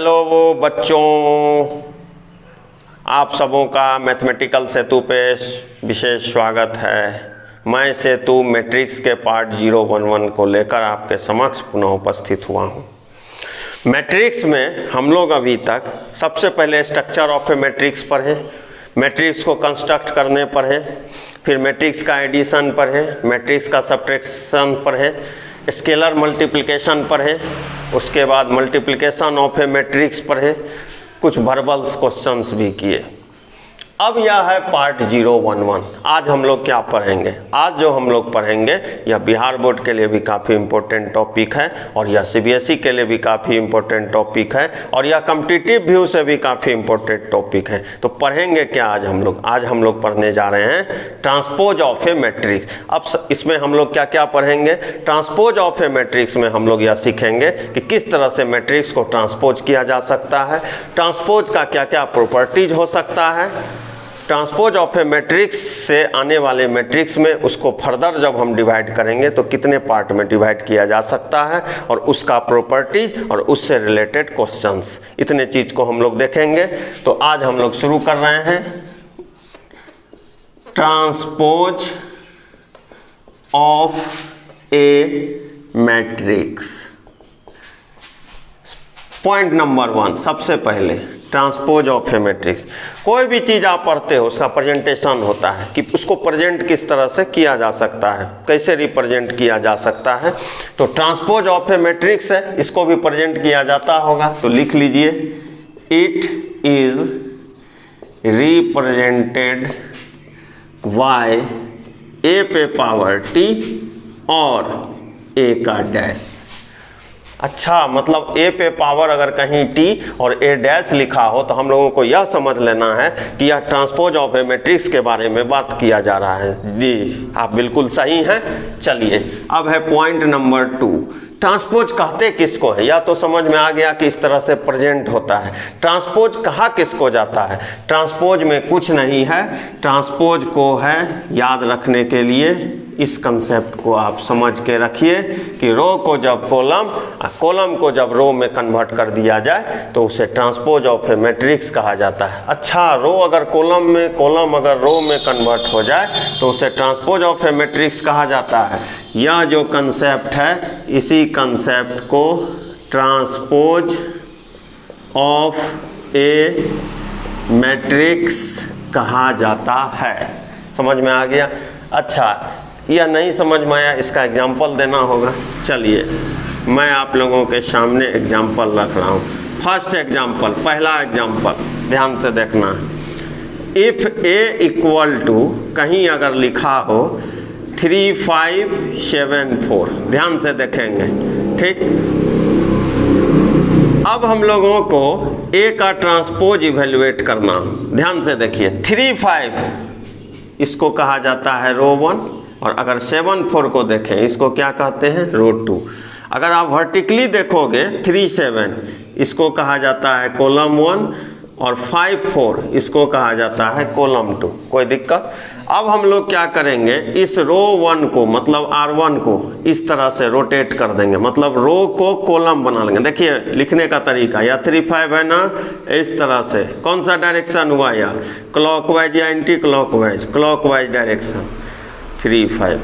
Hello बच्चों, आप सबों का मैथमेटिकल सेतु पे विशेष स्वागत है। मैं सेतु मैट्रिक्स के पार्ट 011 को लेकर आपके समक्ष पुनः उपस्थित हुआ हूँ। मैट्रिक्स में हम लोग अभी तक सबसे पहले स्ट्रक्चर ऑफ ए मैट्रिक्स पढ़े, मैट्रिक्स को कंस्ट्रक्ट करने पढ़े, फिर मैट्रिक्स का एडिशन पढ़े, मैट्रिक्स का सब्ट्रैक्शन पढ़े, स्केलर मल्टीप्लिकेशन पढ़े, उसके बाद मल्टीप्लिकेशन ऑफ ए मैट्रिक्स पढ़े, कुछ वर्बल्स क्वेश्चंस भी किए। अब यह है पार्ट 011। आज हम लोग क्या पढ़ेंगे? आज जो हम लोग पढ़ेंगे यह बिहार बोर्ड के लिए भी काफ़ी इम्पोर्टेंट टॉपिक है और यह सीबीएसई के लिए भी काफ़ी इम्पोर्टेंट टॉपिक है और यह कॉम्पिटिटिव व्यू से भी काफ़ी इम्पोर्टेंट टॉपिक है। तो पढ़ेंगे क्या आज हम लोग? आज हम लोग पढ़ने जा रहे हैं ट्रांसपोज ऑफ ए मैट्रिक्स। अब इसमें हम लोग क्या क्या पढ़ेंगे? ट्रांसपोज ऑफ ए मैट्रिक्स में हम लोग यह सीखेंगे कि किस तरह से मैट्रिक्स को ट्रांसपोज किया जा सकता है, ट्रांसपोज का क्या क्या प्रॉपर्टीज हो सकता है, ट्रांसपोज ऑफ ए मैट्रिक्स से आने वाले मैट्रिक्स में उसको फर्दर जब हम डिवाइड करेंगे तो कितने पार्ट में डिवाइड किया जा सकता है और उसका प्रॉपर्टीज और उससे रिलेटेड क्वेश्चंस, इतने चीज़ को हम लोग देखेंगे। तो आज हम लोग शुरू कर रहे हैं transpose of a matrix. Point number 1, सबसे पहले ट्रांसपोज ऑफ ए मैट्रिक्स। कोई भी चीज़ आप पढ़ते हो उसका प्रेजेंटेशन होता है कि उसको प्रेजेंट किस तरह से किया जा सकता है, कैसे रिप्रेजेंट किया जा सकता है। तो ट्रांसपोज ऑफ ए मैट्रिक्स है, इसको भी प्रेजेंट किया जाता होगा। तो लिख लीजिए, इट इज रिप्रेजेंटेड बाय ए पे पावर टी और ए का डैश। अच्छा, मतलब ए पे पावर अगर कहीं टी और ए डैश लिखा हो तो हम लोगों को यह समझ लेना है कि यह ट्रांसपोज ऑफ ए मैट्रिक्स के बारे में बात किया जा रहा है। जी, आप बिल्कुल सही हैं। चलिए, अब है पॉइंट नंबर 2, ट्रांसपोज कहते किसको है? या तो समझ में आ गया कि इस तरह से प्रेजेंट होता है। ट्रांसपोज कहा किसको जाता है? ट्रांसपोज में कुछ नहीं है, ट्रांसपोज को है याद रखने के लिए इस कंसेप्ट को आप समझ के रखिए कि रो को जब कॉलम को जब रो में कन्वर्ट कर दिया जाए तो उसे ट्रांसपोज ऑफ ए मैट्रिक्स कहा जाता है। अच्छा, रो अगर कॉलम में, कॉलम अगर रो में कन्वर्ट हो जाए तो उसे ट्रांसपोज ऑफ ए मैट्रिक्स कहा जाता है। यह जो कंसेप्ट है, इसी कंसेप्ट को ट्रांसपोज ऑफ ए मैट्रिक्स कहा जाता है। समझ में आ गया? अच्छा, यह नहीं समझ में आया, इसका एग्जाम्पल देना होगा। चलिए, मैं आप लोगों के सामने एग्जाम्पल रख रहा हूँ। फर्स्ट एग्जाम्पल, पहला एग्जाम्पल ध्यान से देखना। इफ़ ए इक्वल टू, कहीं अगर लिखा हो 3574, ध्यान से देखेंगे, ठीक। अब हम लोगों को ए का ट्रांसपोज इवेल्युएट करना, ध्यान से देखिए। 35 इसको कहा जाता है रो 1 और अगर 74 को देखें इसको क्या कहते हैं? रो 2। अगर आप वर्टिकली देखोगे 37 इसको कहा जाता है कॉलम 1 और 54 इसको कहा जाता है कॉलम 2। कोई दिक्कत? अब हम लोग क्या करेंगे, इस रो 1 को मतलब R1 को इस तरह से रोटेट कर देंगे, मतलब रो को कॉलम बना लेंगे। देखिए लिखने का तरीका, या 35 है ना, इस तरह से। कौन सा डायरेक्शन हुआ? या क्लॉकवाइज या एंटी क्लॉकवाइज? Clockwise direction 35।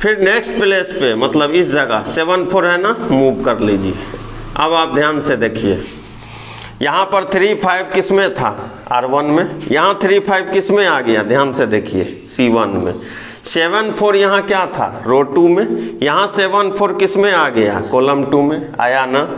फिर नेक्स्ट प्लेस पे मतलब इस जगह 74 है ना, मूव कर लीजिए। अब आप ध्यान से देखिए, यहाँ पर 35 किस में था? R1 में। यहाँ 35 किस में आ गया? ध्यान से देखिए, C1 में। 74 यहाँ क्या था? रो 2 में। यहाँ 74 किस में आ गया? कॉलम 2 में आया ना।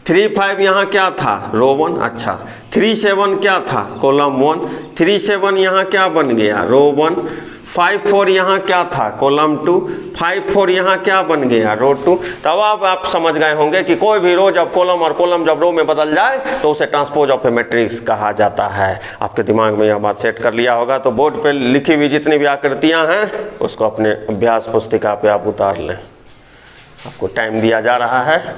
35 यहाँ क्या था? रो 1। अच्छा, 37 क्या था? कॉलम 1। 37 यहाँ क्या बन गया? रो 1। 54 यहाँ क्या था? कॉलम 2। 54 यहाँ क्या बन गया? रो 2। तब अब आप समझ गए होंगे कि कोई भी रो जब कॉलम और कॉलम जब रो में बदल जाए तो उसे ट्रांसपोज ऑफ ए मैट्रिक्स कहा जाता है। आपके दिमाग में यह बात सेट कर लिया होगा। तो बोर्ड पे लिखी हुई जितनी भी आकृतियाँ हैं उसको अपने अभ्यास पुस्तिका पे आप उतार लें, आपको टाइम दिया जा रहा है।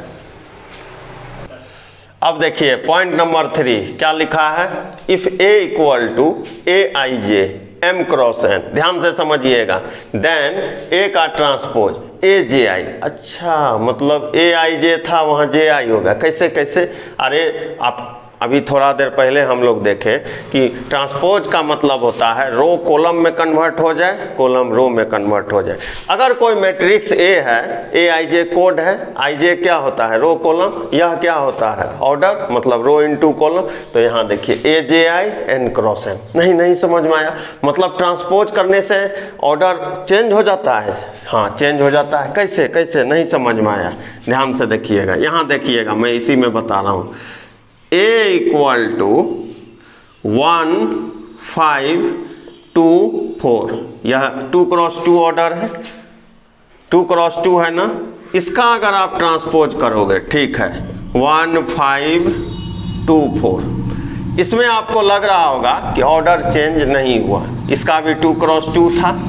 अब देखिए पॉइंट नंबर 3 क्या लिखा है? If A equal to A I J m cross n, ध्यान से समझिएगा। देन ए का ट्रांसपोज ए जे आई, अच्छा मतलब ए आई जे था वहाँ जे आई होगा, कैसे कैसे? अरे आप अभी थोड़ा देर पहले हम लोग देखे कि ट्रांसपोज का मतलब होता है रो कॉलम में कन्वर्ट हो जाए, कॉलम रो में कन्वर्ट हो जाए। अगर कोई मैट्रिक्स ए है, ए आई जे कोड है, आई जे क्या होता है? रो कॉलम, यह क्या होता है? ऑर्डर, मतलब रो इनटू कॉलम। तो यहाँ देखिए ए जे आई एन क्रॉस एन, नहीं समझ में आया? मतलब ट्रांसपोज करने से ऑर्डर चेंज हो जाता है? हाँ चेंज हो जाता है। कैसे कैसे? नहीं समझ में आया? ध्यान से देखिएगा, यहाँ देखिएगा, मैं इसी में बता रहा हूँ। A इक्वल टू 1 5 2 4, यह 2 क्रॉस 2 ऑर्डर है, 2 क्रॉस 2 है ना। इसका अगर आप ट्रांसपोज करोगे, ठीक है, 1 5 2 4, इसमें आपको लग रहा होगा कि ऑर्डर चेंज नहीं हुआ। इसका भी 2 क्रॉस 2 था,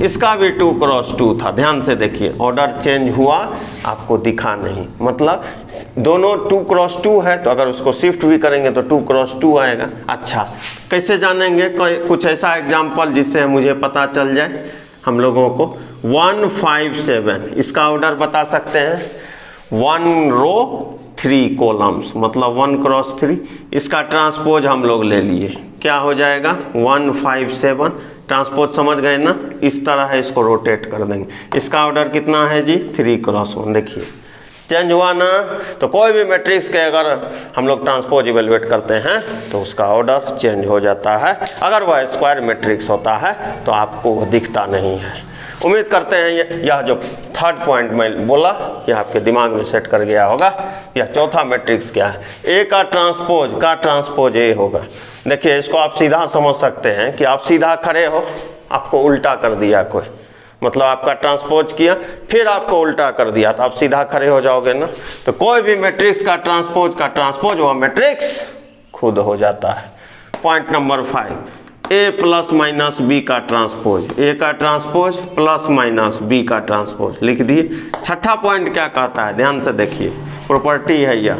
इसका भी 2 क्रॉस 2 था। ध्यान से देखिए, ऑर्डर चेंज हुआ आपको दिखा नहीं, मतलब दोनों 2 क्रॉस 2 है, तो अगर उसको शिफ्ट भी करेंगे तो 2 क्रॉस 2 आएगा। अच्छा, कैसे जानेंगे? कुछ ऐसा एग्जाम्पल जिससे मुझे पता चल जाए हम लोगों को। 1 5 7, इसका ऑर्डर बता सकते हैं? 1 रो 3 कॉलम्स, मतलब 1 क्रॉस 3। इसका ट्रांसपोज हम लोग ले लिए, क्या हो जाएगा? 1 5 7। ट्रांसपोज समझ गए ना? इस तरह है, इसको रोटेट कर देंगे। इसका ऑर्डर कितना है जी? 3 क्रॉस 1। देखिए चेंज हुआ ना? तो कोई भी मैट्रिक्स के अगर हम लोग ट्रांसपोज इवेलुएट करते हैं तो उसका ऑर्डर चेंज हो जाता है। अगर वह स्क्वायर मैट्रिक्स होता है तो आपको वो दिखता नहीं है। उम्मीद करते हैं यह जो थर्ड पॉइंट मैं बोला यह आपके दिमाग में सेट कर गया होगा। यह चौथा मैट्रिक्स क्या है? ए का ट्रांसपोज ए होगा। देखिए इसको आप सीधा समझ सकते हैं कि आप सीधा खड़े हो, आपको उल्टा कर दिया कोई, मतलब आपका ट्रांसपोज किया फिर आपको उल्टा कर दिया, तो आप सीधा खड़े हो जाओगे ना। तो कोई भी मैट्रिक्स का ट्रांसपोज वह मैट्रिक्स खुद हो जाता है। पॉइंट नंबर 5, ए प्लस माइनस बी का ट्रांसपोज, ए का ट्रांसपोज प्लस माइनस बी का ट्रांसपोज लिख दिए। छठा पॉइंट क्या कहता है? ध्यान से देखिए, प्रॉपर्टी है यह।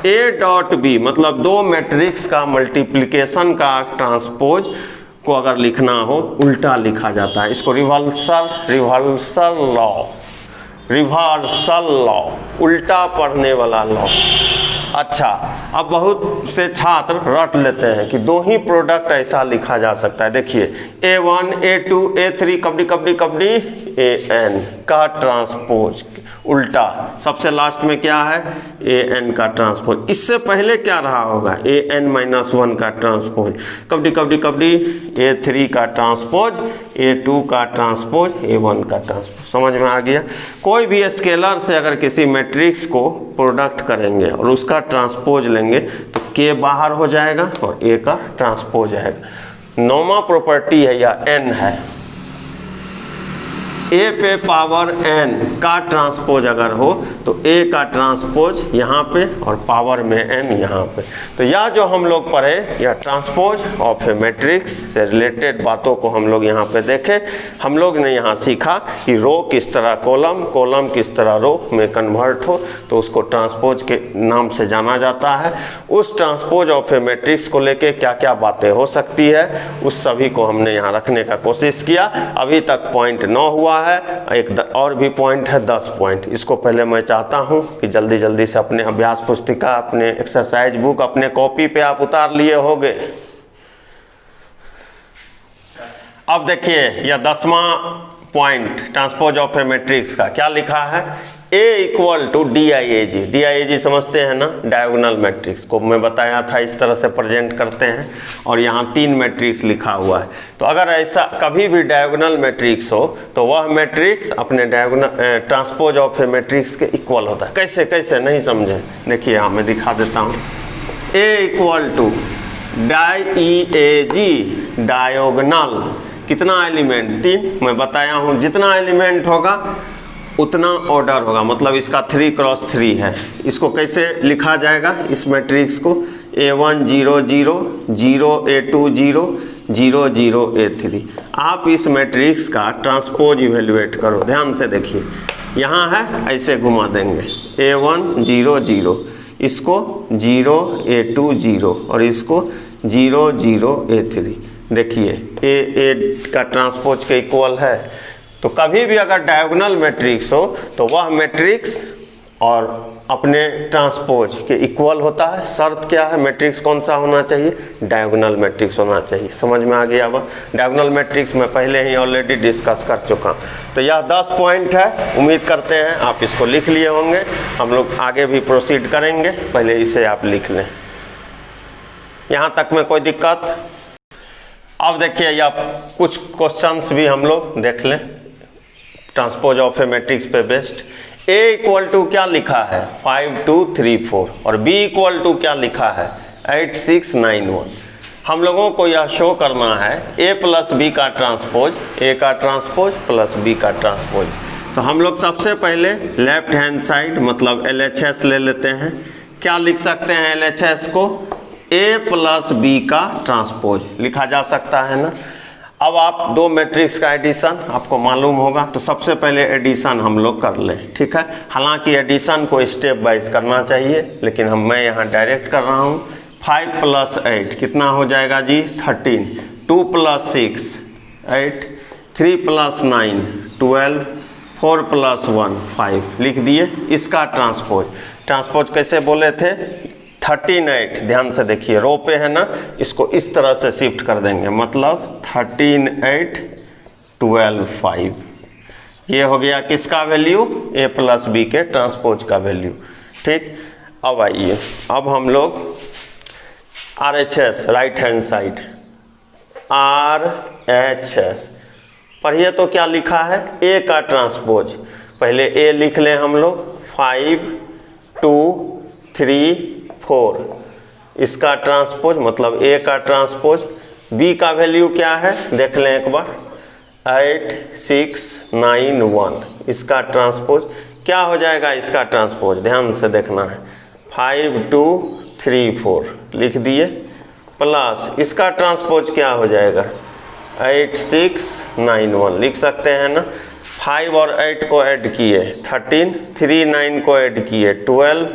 ए डॉट बी, मतलब दो मैट्रिक्स का मल्टीप्लिकेशन का ट्रांसपोज को अगर लिखना हो उल्टा लिखा जाता है। इसको रिवर्सल लॉ, उल्टा पढ़ने वाला लॉ। अच्छा, अब बहुत से छात्र रट लेते हैं कि दो ही प्रोडक्ट ऐसा लिखा जा सकता है। देखिए A1 A2 A3 kabaddi AN का ट्रांसपोज उल्टा, सबसे लास्ट में क्या है? AN का ट्रांसपोज। इससे पहले क्या रहा होगा? AN-1 का ट्रांसपोज, कबड्डी A3 का ट्रांसपोज, A2 का ट्रांसपोज, A1 का ट्रांसपोज। समझ में आ गया? कोई भी स्केलर से अगर किसी मैट्रिक्स को प्रोडक्ट करेंगे और उसका ट्रांसपोज लेंगे तो K बाहर हो जाएगा और A का ट्रांसपोज आएगा। नौवां प्रॉपर्टी है या N है। A पे पावर N का ट्रांसपोज अगर हो तो A का ट्रांसपोज यहाँ पे और पावर में N यहाँ पे। तो यह जो हम लोग पढ़े यह ट्रांसपोज ऑफ ए मैट्रिक्स से रिलेटेड बातों को हम लोग यहाँ पे देखे। हम लोग ने यहाँ सीखा कि रो किस तरह कॉलम किस तरह रो में कन्वर्ट हो तो उसको ट्रांसपोज के नाम से जाना जाता है। उस ट्रांसपोज ऑफ ए मैट्रिक्स को लेके क्या क्या बातें हो सकती है उस सभी को हमने यहाँ रखने का कोशिश किया। अभी तक पॉइंट 9 हुआ है, एक और भी पॉइंट है 10 पॉइंट। इसको पहले मैं चाहता हूं कि जल्दी जल्दी से अपने अभ्यास पुस्तिका, अपने एक्सरसाइज बुक, अपने कॉपी पे आप उतार लिए होंगे। अब देखिए यह 10वां point transpose of a matrix का क्या लिखा है? A इक्वल टू DIAG समझते हैं ना? डायगोनल मैट्रिक्स को मैं बताया था इस तरह से प्रेजेंट करते हैं और यहाँ 3 मैट्रिक्स लिखा हुआ है। तो अगर ऐसा कभी भी डायगोनल मैट्रिक्स हो तो वह मैट्रिक्स अपने diagonal transpose of a matrix के इक्वल होता है। कैसे कैसे नहीं समझे? देखिए यहाँ मैं दिखा देता हूँ। A equal to DIAG diagonal, कितना एलिमेंट? 3। मैं बताया हूँ जितना एलिमेंट होगा उतना ऑर्डर होगा, मतलब इसका 3 क्रॉस 3 है। इसको कैसे लिखा जाएगा इस मैट्रिक्स को? A1 0 0 0 A2 0 0 0 A3। आप इस मैट्रिक्स का ट्रांसपोज इवेल्युएट करो। ध्यान से देखिए, यहाँ है ऐसे घुमा देंगे A1 0 0, इसको 0 A2 0 और इसको 0 0 A3। देखिए ए का ट्रांसपोज के इक्वल है। तो कभी भी अगर डायगोनल मैट्रिक्स हो तो वह मैट्रिक्स और अपने ट्रांसपोज के इक्वल होता है। शर्त क्या है? मैट्रिक्स कौन सा होना चाहिए? डायगोनल मैट्रिक्स होना चाहिए। समझ में आ गया? अब डायगोनल मैट्रिक्स मैं पहले ही ऑलरेडी डिस्कस कर चुका हूँ। तो यह 10 पॉइंट है, उम्मीद करते हैं आप इसको लिख लिए होंगे। हम लोग आगे भी प्रोसीड करेंगे, पहले इसे आप लिख लें। यहाँ तक में कोई दिक्कत? अब देखिए या कुछ क्वेश्चंस भी हम लोग देख लें ट्रांसपोज ऑफ ए मैट्रिक्स पे बेस्ड। A इक्वल टू क्या लिखा है? 5 2 3 4 और B इक्वल टू क्या लिखा है? 8 6 9 1। हम लोगों को यह शो करना है A प्लस B का ट्रांसपोज, A का ट्रांसपोज प्लस B का ट्रांसपोज। तो हम लोग सबसे पहले लेफ्ट हैंड साइड मतलब LHS ले लेते हैं। क्या लिख सकते हैं LHS को? A प्लस B का ट्रांसपोज लिखा जा सकता है ना। अब आप दो मैट्रिक्स का एडिशन आपको मालूम होगा, तो सबसे पहले एडिशन हम लोग कर लें, ठीक है। हालांकि एडिशन को स्टेप वाइज करना चाहिए, लेकिन मैं यहाँ डायरेक्ट कर रहा हूँ। 5 प्लस 8 कितना हो जाएगा जी? 13। 2 प्लस 6 8, 3 प्लस 9 12, 4 प्लस 1 5 लिख दिए। इसका ट्रांसपोज कैसे बोले थे? 13 8। ध्यान से देखिए, रो पे है ना, इसको इस तरह से शिफ्ट कर देंगे, मतलब 13 8 12 5। ये हो गया किसका वैल्यू? A प्लस B के ट्रांसपोज का वैल्यू, ठीक। अब आइए, अब हम लोग RHS right hand side RHS पढ़िए। तो क्या लिखा है? A का ट्रांसपोज। पहले A लिख लें हम लोग, 5 2 3 4। इसका ट्रांसपोज मतलब A का ट्रांसपोज। B का वैल्यू क्या है? देख लें एक बार, 8 6 9 1। इसका ट्रांसपोज क्या हो जाएगा? इसका ट्रांसपोज ध्यान से देखना है, 5 2 3 4 लिख दिए, प्लस इसका ट्रांसपोज क्या हो जाएगा? 8 6 9 1 लिख सकते हैं ना। 5 और 8 को ऐड किए 13, 3 9 को ऐड किए 12,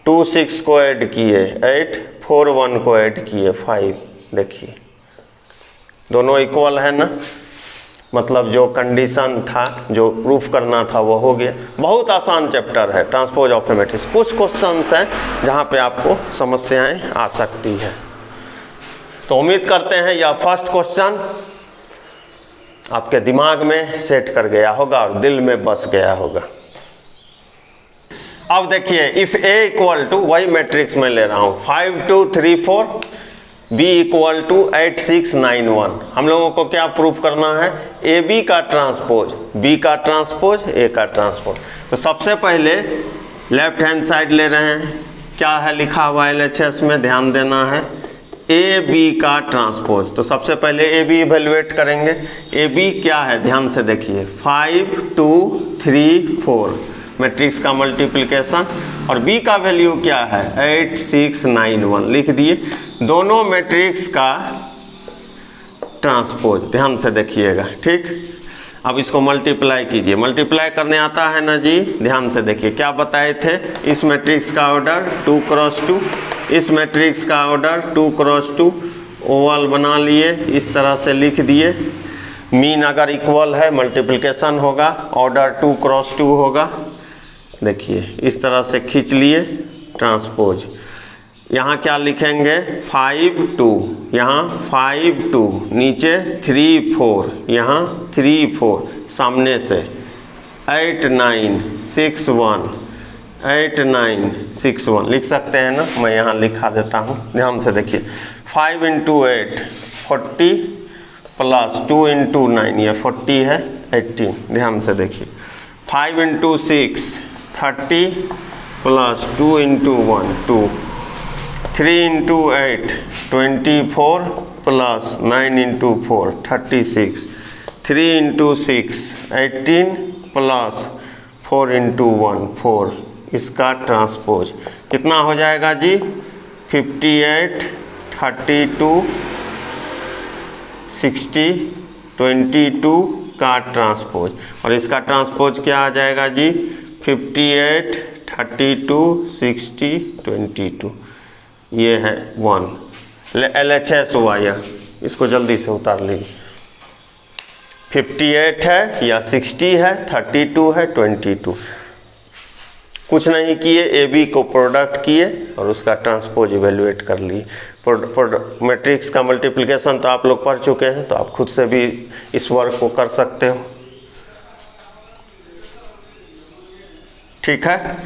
2 6 को ऐड किए 8, 4 1 को ऐड किए 5। देखिए दोनों इक्वल है ना, मतलब जो कंडीशन था, जो प्रूफ करना था वो हो गया। बहुत आसान चैप्टर है ट्रांसपोज ऑफ ए मैट्रिक्स। कुछ क्वेश्चंस हैं जहाँ पे आपको समस्याएं आ सकती है। तो उम्मीद करते हैं यह फर्स्ट क्वेश्चन आपके दिमाग में सेट कर गया होगा और दिल में बस गया होगा। अब देखिए, इफ A इक्वल टू, वही मैट्रिक्स में ले रहा हूँ, 5 2 3 4, B इक्वल टू 8 6 9 1। हम लोगों को क्या प्रूफ करना है? AB का ट्रांसपोज, B का ट्रांसपोज, A का ट्रांसपोज। तो सबसे पहले लेफ्ट हैंड साइड ले रहे हैं। क्या है लिखा हुआ LHS में? ध्यान देना है, AB का ट्रांसपोज। तो सबसे पहले AB इवेलुएट करेंगे। AB क्या है? ध्यान से देखिए, 5 2 3 4 मैट्रिक्स का मल्टीप्लिकेशन, और B का वैल्यू क्या है? 8 6 9 1 लिख दिए। दोनों मैट्रिक्स का ट्रांसपोज ध्यान से देखिएगा, ठीक। अब इसको मल्टीप्लाई कीजिए। मल्टीप्लाई करने आता है ना जी? ध्यान से देखिए, क्या बताए थे? इस मैट्रिक्स का ऑर्डर 2 क्रॉस 2, इस मैट्रिक्स का ऑर्डर 2 क्रॉस 2, ओवल बना लिए, इस तरह से लिख दिए। मीन अगर इक्वल है मल्टीप्लिकेशन होगा, ऑर्डर 2 क्रॉस 2 होगा। देखिए इस तरह से खींच लिए ट्रांसपोज। यहाँ क्या लिखेंगे? 5 2, यहाँ 5 2, नीचे 3 4, यहाँ 3 4, सामने से 8 9 6 1, 8 9 6 1 लिख सकते हैं ना। मैं यहाँ लिखा देता हूँ, ध्यान से देखिए। 5 × 8 40 प्लस 2 × 9, ये 40 है 18। ध्यान से देखिए, 5 × 6 30 प्लस 2 × 1 2, 3 × 8 24 प्लस 9 × 4 36, 3 × 6 18 प्लस 4 × 1 4। इसका ट्रांसपोज कितना हो जाएगा जी? 58 32 60 22 का ट्रांसपोज। और इसका ट्रांसपोज क्या आ जाएगा जी? 58 32 60 22। ये है 1 LHS हुआ यह। इसको जल्दी से उतार लीजिए। 58 है या 60 है, 32 है, 22। कुछ नहीं किए, ए बी को प्रोडक्ट किए और उसका ट्रांसपोज इवेल्युएट कर लिए। मैट्रिक्स का मल्टीप्लिकेशन तो आप लोग पढ़ चुके हैं, तो आप खुद से भी इस वर्क को कर सकते हो। ठीक है,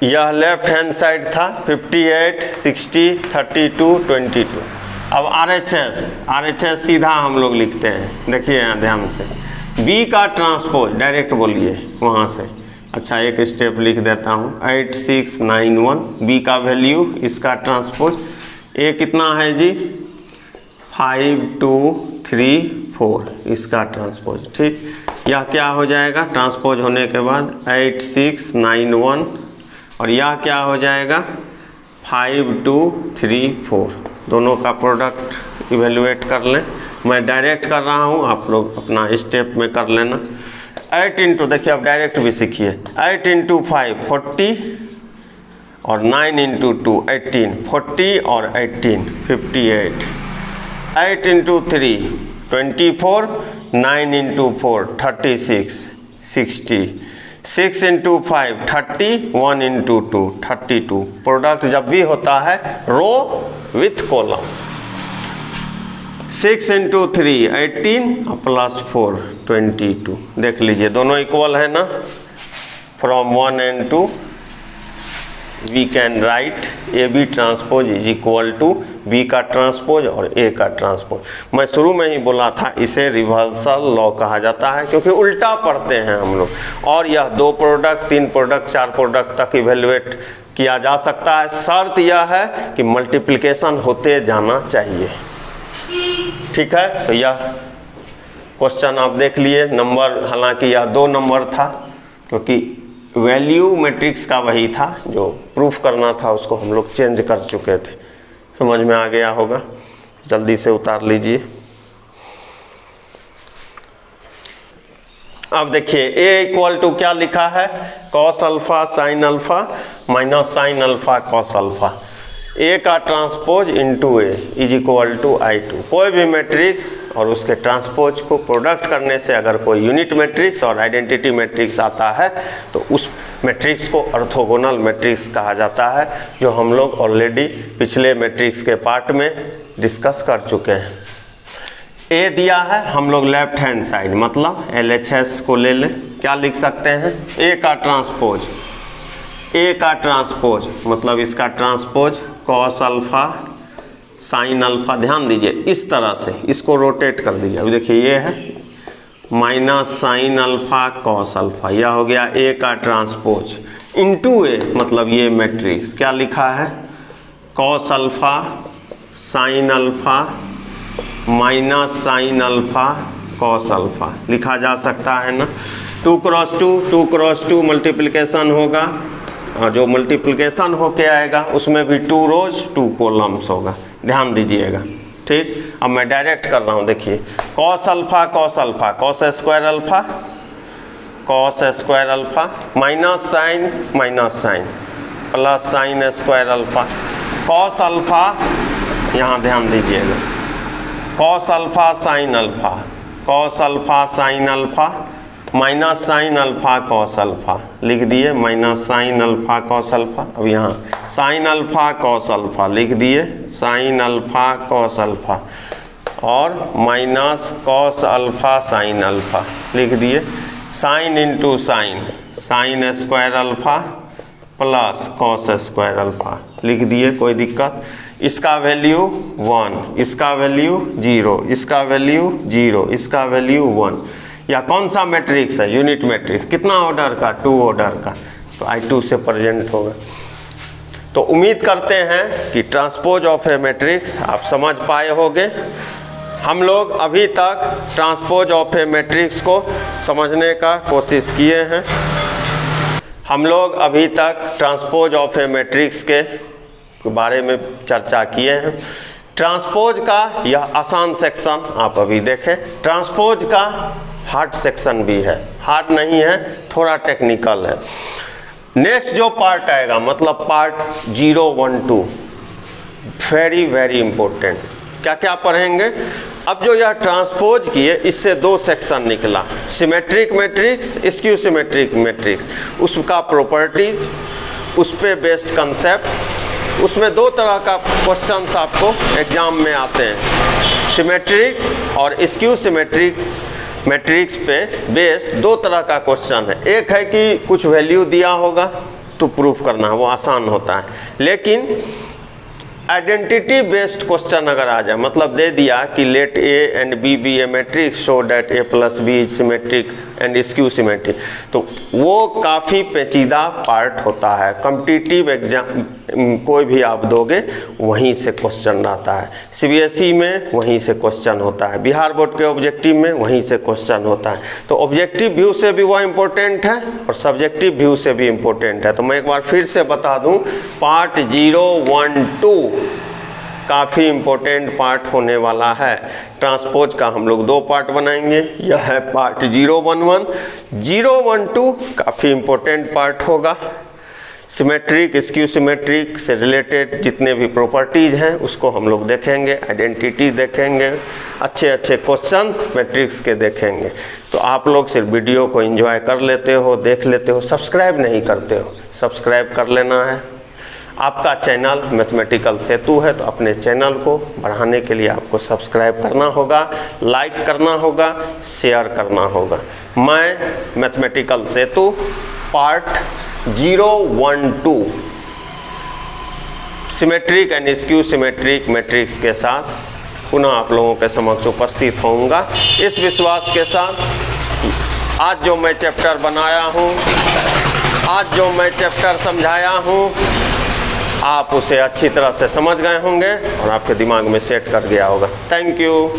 यह लेफ्ट हैंड साइड था 58, 60, 32, 22। अब RHS सीधा हम लोग लिखते हैं, देखिए यहाँ ध्यान से। बी का ट्रांसपोज डायरेक्ट बोलिए वहाँ से। अच्छा, एक स्टेप लिख देता हूँ, 8691 बी का वैल्यू, इसका ट्रांसपोज। ए कितना है जी, 5234, इसका ट्रांसपोज। ठीक, यह क्या हो जाएगा ट्रांसपोज होने के बाद 8691, और यह क्या हो जाएगा 5234। दोनों का प्रोडक्ट इवेल्युएट कर लें। मैं डायरेक्ट कर रहा हूँ, आप लोग अपना स्टेप में कर लेना। 8 इंटू, देखिए अब डायरेक्ट भी सीखिए। 8 इंटू 5 40 और 9 इंटू 2 18, 40 और 18 58। 8 into 3 24, 9 into 4 36 60, 6 into 5 30, 1 into 2 32। Product जब भी होता है row with column. 6 into 3 18 plus 4 22। देख लीजिए दोनों इक्वल है ना। From 1 and 2 we can write A B transpose is equal to B का ट्रांसपोज और ए का ट्रांसपोज। मैं शुरू में ही बोला था इसे रिवर्सल लॉ कहा जाता है, क्योंकि उल्टा पढ़ते हैं हम लोग। और यह 2 प्रोडक्ट 3 प्रोडक्ट 4 प्रोडक्ट तक इवेल्युएट किया जा सकता है। शर्त यह है कि मल्टीप्लिकेशन होते जाना चाहिए। ठीक है, तो यह क्वेश्चन आप देख लिए। नंबर, हालांकि यह 2 नंबर था, क्योंकि वैल्यू मैट्रिक्स का वही था जो प्रूफ करना था, उसको हम लोग चेंज कर चुके थे। समझ में आ गया होगा, जल्दी से उतार लीजिए। अब देखिए ए इक्वल टू क्या लिखा है, cos alpha sine alpha minus sine alpha cos alpha. A का transpose into A is equal to I2। कोई भी मैट्रिक्स और उसके ट्रांसपोज को प्रोडक्ट करने से अगर कोई यूनिट मैट्रिक्स और आइडेंटिटी मैट्रिक्स आता है तो उस मैट्रिक्स को ऑर्थोगोनल मैट्रिक्स कहा जाता है, जो हम लोग ऑलरेडी पिछले मैट्रिक्स के पार्ट में डिस्कस कर चुके हैं। ए दिया है, हम लोग लेफ्ट हैंड साइड मतलब LHS को ले लें। क्या लिख सकते हैं, ए का ट्रांसपोज, ए का ट्रांसपोज मतलब इसका transpose cos alpha sine alpha. ध्यान दीजिए इस तरह से इसको रोटेट कर दीजिए। अभी देखिए ये है minus sine alpha cos alpha, यह हो गया ए का ट्रांसपोज इंटू ए मतलब ये मैट्रिक्स क्या लिखा है, cos alpha sine alpha minus sine alpha cos alpha लिखा जा सकता है ना। 2 क्रॉस 2 मल्टीप्लिकेशन होगा, और जो मल्टीप्लिकेशन होके आएगा उसमें भी 2 रोज 2 कॉलम्स होगा। ध्यान दीजिएगा। ठीक, अब मैं डायरेक्ट कर रहा हूँ। देखिए cos alpha cos square alpha minus sine plus sine square alpha cos alpha. यहाँ ध्यान दीजिएगा, cos alpha sine alpha minus sine alpha cos alpha लिख दिए, minus sine alpha cos alpha. अब यहाँ साइन अल्फा कॉस अल्फा लिख दिए, sine alpha cos alpha और minus cos alpha sine alpha लिख दिए। Sine into sine square alpha plus cos square alpha लिख दिए, कोई दिक्कत। इसका वैल्यू 1, इसका वैल्यू 0, इसका वैल्यू 0, इसका वैल्यू 1। या कौन सा मैट्रिक्स है, यूनिट मैट्रिक्स। कितना ऑर्डर का, 2 ऑर्डर का, तो I2 से प्रेजेंट होगा। तो उम्मीद करते हैं कि ट्रांसपोज ऑफ ए मैट्रिक्स आप समझ पाए होंगे। हम लोग अभी तक ट्रांसपोज ऑफ ए मैट्रिक्स को समझने का कोशिश किए हैं। हम लोग अभी तक ट्रांसपोज ऑफ ए मैट्रिक्स के बारे में चर्चा किए हैं। ट्रांसपोज का यह आसान सेक्शन आप अभी देखें। ट्रांसपोज का हार्ड सेक्शन भी है, हार्ड नहीं है, थोड़ा टेक्निकल है। नेक्स्ट जो पार्ट आएगा मतलब पार्ट 0, 1, 2 वेरी वेरी इंपॉर्टेंट। क्या क्या पढ़ेंगे? अब जो यह ट्रांसपोज किए इससे दो सेक्शन निकला, symmetric matrix, skew symmetric matrix, उसका प्रॉपर्टीज, उस पे बेस्ड कंसेप्ट। उसमें दो तरह का क्वेश्चंस आपको एग्जाम में आते हैं, सिमेट्रिक और स्क्यू सिमेट्रिक मैट्रिक्स पे बेस्ड दो तरह का क्वेश्चन है। एक है कि कुछ वैल्यू दिया होगा तो प्रूफ करना, वो आसान होता है। लेकिन आइडेंटिटी बेस्ड क्वेश्चन अगर आ जाए, मतलब दे दिया कि let A and B be a matrix show that A plus B is symmetric and skew symmetric, तो वो काफ़ी पेचीदा पार्ट होता है। कॉम्पिटिटिव एग्जाम कोई भी आप दोगे वहीं से क्वेश्चन आता है, सीबीएसई में वहीं से क्वेश्चन होता है, बिहार बोर्ड के ऑब्जेक्टिव में वहीं से क्वेश्चन होता है। तो ऑब्जेक्टिव व्यू से भी वह इम्पोर्टेंट है और सब्जेक्टिव व्यू से भी इम्पोर्टेंट है। तो मैं एक बार फिर से बता दूं, पार्ट 0, 1, 2 काफ़ी इम्पोर्टेंट पार्ट होने वाला है। ट्रांसपोज का हम लोग दो पार्ट बनाएंगे, यह है पार्ट 011, 012 काफ़ी इम्पोर्टेंट पार्ट होगा। सिमेट्रिक स्क्यू सिमेट्रिक से रिलेटेड जितने भी प्रॉपर्टीज़ हैं उसको हम लोग देखेंगे, आइडेंटिटी देखेंगे, अच्छे अच्छे क्वेश्चंस मैट्रिक्स के देखेंगे। तो आप लोग सिर्फ वीडियो को एंजॉय कर लेते हो, देख लेते हो, सब्सक्राइब नहीं करते हो, सब्सक्राइब कर लेना है। आपका चैनल मैथमेटिकल सेतु है, तो अपने चैनल को बढ़ाने के लिए आपको सब्सक्राइब करना होगा, लाइक करना होगा, शेयर करना होगा। मैं mathematical Setu part 012 symmetric and skew symmetric matrix के साथ पुनः आप लोगों के समक्ष उपस्थित होऊंगा, इस विश्वास के साथ आज जो मैं चैप्टर बनाया हूँ, आज जो मैं चैप्टर समझाया हूँ, आप उसे अच्छी तरह से समझ गए होंगे और आपके दिमाग में सेट कर गया होगा। Thank you.